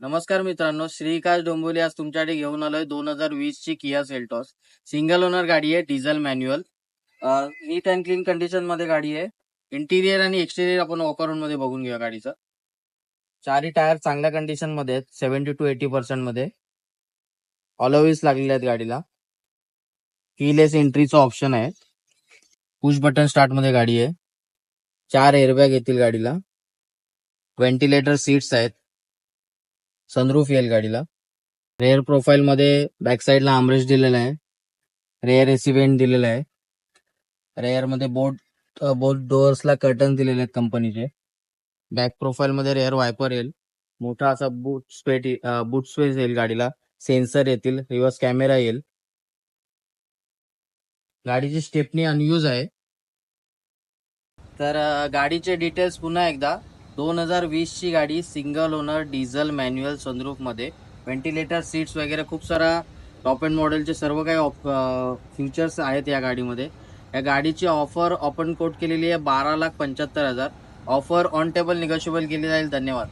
नमस्कार मित्रांनो, श्रीकांत डोंबिवली आज तुमच्याकडे घेऊन आलोय 2020 ची किया सेल्टॉस. सिंगल ओनर गाडी आहे, diesel manual. Neat and clean condition मध्ये गाडी आहे. इंटिरियर आणि एक्सटेरियर आपण वॉकअराउंड मध्ये बघून घेऊया गाडीचं. चारही टायर चांगल्या कंडिशन मध्ये आहेत, 70 to 80% मध्ये. ऑलोव्हिल्स लागलेले आहेत गाडीला. कीलेस एंट्रीचा ऑप्शन आहे. पुश बटन स्टार्ट मध्ये गाडी आहे. 4 एअरबॅग येतील गाडीला. व्हेंटिलेटर सीट्स आहेत. सनरूफ येईल गाडीला. रेअर प्रोफाईल मध्ये बॅक साइडला आर्मरेस्ट दिलेला आहे. रेअर एसी वेंट दिलेला आहे. रेअर मध्ये बोथ डोअर्सला कर्टन दिलेले आहेत कंपनीचे. बॅक प्रोफाईल मध्ये रेअर वायपर येईल. मोठा असा बूट स्पेस येईल गाडीला. सेन्सर येतील. रिव्हर्स कॅमेरा येईल. गाडीची स्टेपनी अनयूज आहे. तर गाडीचे डिटेल्स पुन्हा एकदा. 2020 ची गाडी, single owner, diesel manual, sunroof मध्ये. व्हेंटिलेटर सीट्स वगैरे खूप सारा टॉप एंड मॉडेलचे सर्व काही फीचर्स आहेत या गाडीमध्ये. या गाडीची ऑफर आपण कोट केलेली आहे 12,75,000. ऑफर ऑन टेबल निगोशिएबल केली जाईल. धन्यवाद.